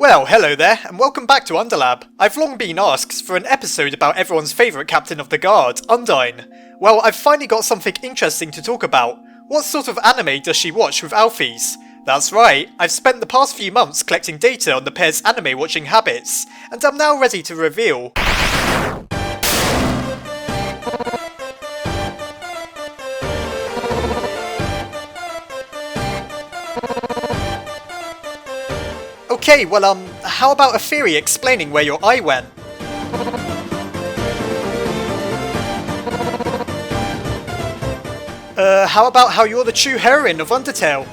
Well, hello there, and welcome back to Underlab. I've long been asked for an episode about everyone's favourite captain of the guard, Undyne. Well, I've finally got something interesting to talk about. What sort of anime does she watch with Alfie's? That's right, I've spent the past few months collecting data on the pair's anime watching habits, and I'm now ready to reveal. Okay, well how about a theory explaining where your eye went? How about how you're the true heroine of Undertale?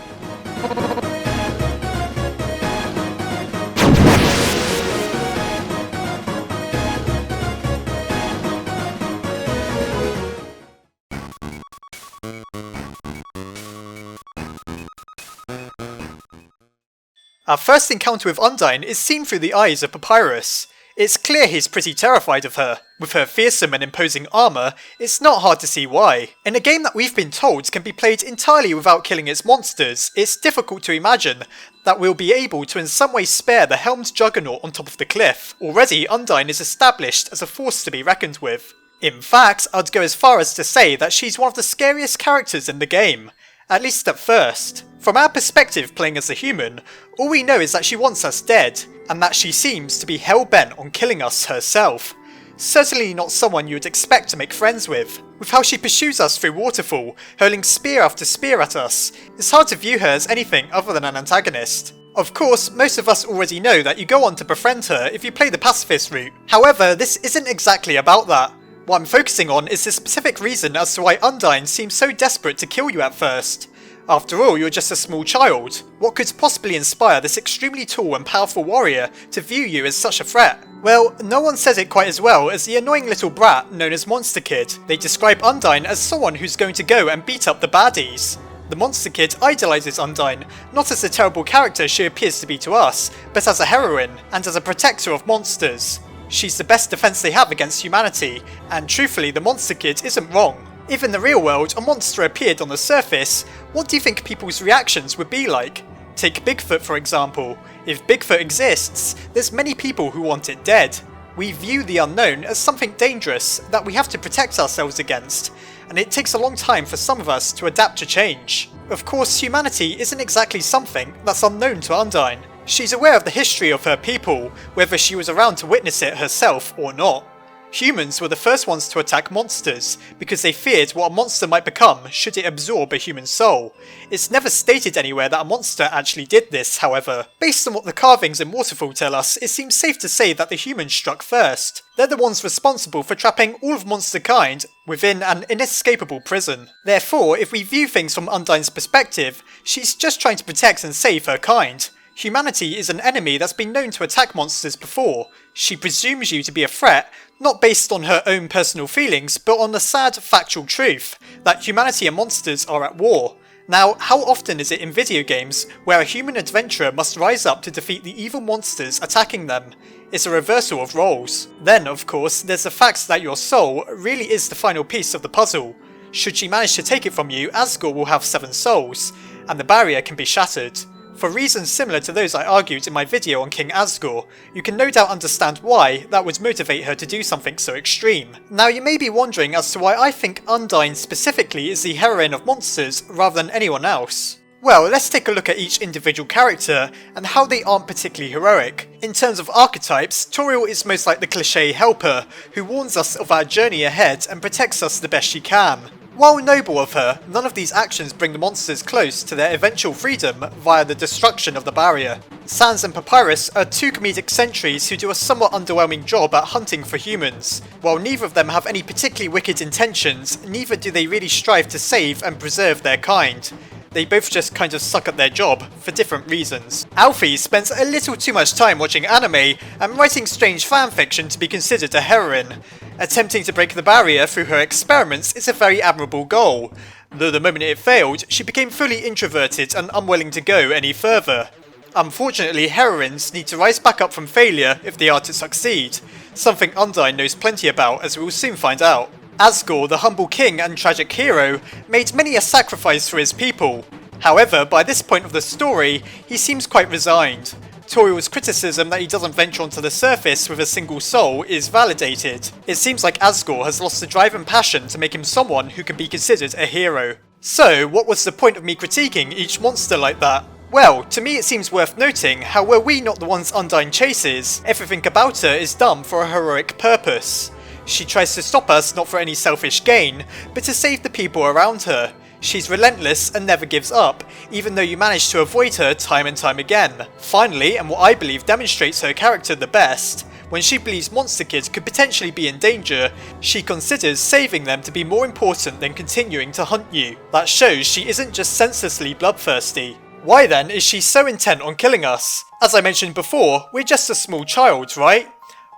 Our first encounter with Undyne is seen through the eyes of Papyrus. It's clear he's pretty terrified of her. With her fearsome and imposing armour, it's not hard to see why. In a game that we've been told can be played entirely without killing its monsters, it's difficult to imagine that we'll be able to in some way spare the helmed juggernaut on top of the cliff. Already, Undyne is established as a force to be reckoned with. In fact, I'd go as far as to say that she's one of the scariest characters in the game. At least at first. From our perspective playing as a human, all we know is that she wants us dead, and that she seems to be hell-bent on killing us herself. Certainly not someone you would expect to make friends with. With how she pursues us through Waterfall, hurling spear after spear at us, it's hard to view her as anything other than an antagonist. Of course, most of us already know that you go on to befriend her if you play the pacifist route. However, this isn't exactly about that. What I'm focusing on is the specific reason as to why Undyne seems so desperate to kill you at first. After all, you're just a small child. What could possibly inspire this extremely tall and powerful warrior to view you as such a threat? Well, no one says it quite as well as the annoying little brat known as Monster Kid. They describe Undyne as someone who's going to go and beat up the baddies. The Monster Kid idolises Undyne, not as the terrible character she appears to be to us, but as a heroine, and as a protector of monsters. She's the best defense they have against humanity, and truthfully the Monster Kid isn't wrong. If in the real world a monster appeared on the surface, what do you think people's reactions would be like? Take Bigfoot for example. If Bigfoot exists, there's many people who want it dead. We view the unknown as something dangerous that we have to protect ourselves against, and it takes a long time for some of us to adapt to change. Of course, humanity isn't exactly something that's unknown to Undyne. She's aware of the history of her people, whether she was around to witness it herself or not. Humans were the first ones to attack monsters, because they feared what a monster might become should it absorb a human soul. It's never stated anywhere that a monster actually did this, however. Based on what the carvings in Waterfall tell us, it seems safe to say that the humans struck first. They're the ones responsible for trapping all of monster kind within an inescapable prison. Therefore, if we view things from Undyne's perspective, she's just trying to protect and save her kind. Humanity is an enemy that's been known to attack monsters before. She presumes you to be a threat, not based on her own personal feelings, but on the sad factual truth that humanity and monsters are at war. Now, how often is it in video games where a human adventurer must rise up to defeat the evil monsters attacking them? It's a reversal of roles. Then, of course, there's the fact that your soul really is the final piece of the puzzle. Should she manage to take it from you, Asgore will have 7 souls, and the barrier can be shattered. For reasons similar to those I argued in my video on King Asgore, you can no doubt understand why that would motivate her to do something so extreme. Now you may be wondering as to why I think Undyne specifically is the heroine of monsters rather than anyone else. Well, let's take a look at each individual character and how they aren't particularly heroic. In terms of archetypes, Toriel is most like the cliché helper, who warns us of our journey ahead and protects us the best she can. While noble of her, none of these actions bring the monsters close to their eventual freedom via the destruction of the barrier. Sans and Papyrus are 2 comedic sentries who do a somewhat underwhelming job at hunting for humans. While neither of them have any particularly wicked intentions, neither do they really strive to save and preserve their kind. They both just kind of suck at their job, for different reasons. Alfie spends a little too much time watching anime and writing strange fanfiction to be considered a heroine. Attempting to break the barrier through her experiments is a very admirable goal, though the moment it failed, she became fully introverted and unwilling to go any further. Unfortunately, heroines need to rise back up from failure if they are to succeed, something Undyne knows plenty about, as we will soon find out. Asgore, the humble king and tragic hero, made many a sacrifice for his people. However, by this point of the story, he seems quite resigned. Tutorial's criticism that he doesn't venture onto the surface with a single soul is validated. It seems like Asgore has lost the drive and passion to make him someone who can be considered a hero. So, what was the point of me critiquing each monster like that? Well, to me it seems worth noting how were we not the ones Undyne chases, everything about her is done for a heroic purpose. She tries to stop us not for any selfish gain, but to save the people around her. She's relentless and never gives up, even though you manage to avoid her time and time again. Finally, and what I believe demonstrates her character the best, when she believes monster kids could potentially be in danger, she considers saving them to be more important than continuing to hunt you. That shows she isn't just senselessly bloodthirsty. Why then is she so intent on killing us? As I mentioned before, we're just a small child, right?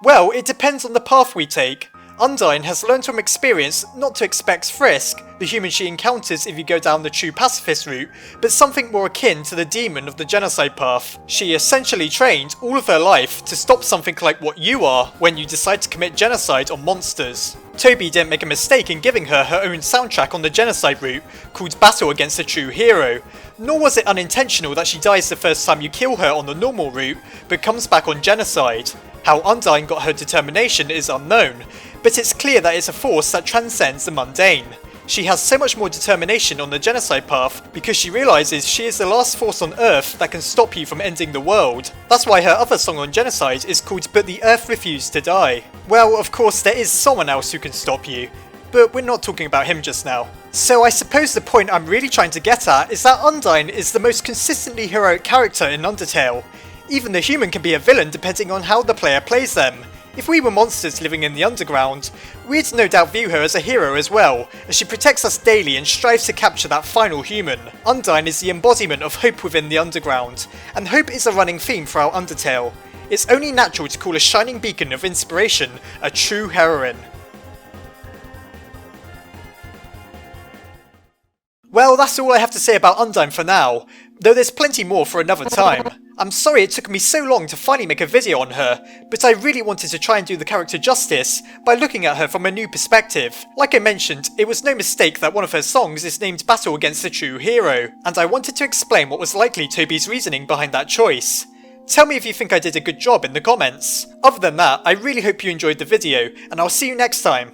Well, it depends on the path we take. Undyne has learned from experience not to expect Frisk, the human she encounters if you go down the true pacifist route, but something more akin to the demon of the genocide path. She essentially trained all of her life to stop something like what you are when you decide to commit genocide on monsters. Toby didn't make a mistake in giving her her own soundtrack on the genocide route, called Battle Against a True Hero, nor was it unintentional that she dies the first time you kill her on the normal route, but comes back on genocide. How Undyne got her determination is unknown, but it's clear that it's a force that transcends the mundane. She has so much more determination on the genocide path because she realises she is the last force on Earth that can stop you from ending the world. That's why her other song on genocide is called But the Earth Refused to Die. Well, of course there is someone else who can stop you, but we're not talking about him just now. So I suppose the point I'm really trying to get at is that Undyne is the most consistently heroic character in Undertale. Even the human can be a villain depending on how the player plays them. If we were monsters living in the underground, we'd no doubt view her as a hero as well, as she protects us daily and strives to capture that final human. Undyne is the embodiment of hope within the underground, and hope is a running theme throughout Undertale. It's only natural to call a shining beacon of inspiration a true heroine. Well, that's all I have to say about Undyne for now, though there's plenty more for another time. I'm sorry it took me so long to finally make a video on her, but I really wanted to try and do the character justice by looking at her from a new perspective. Like I mentioned, it was no mistake that one of her songs is named Battle Against a True Hero, and I wanted to explain what was likely Toby's reasoning behind that choice. Tell me if you think I did a good job in the comments. Other than that, I really hope you enjoyed the video, and I'll see you next time.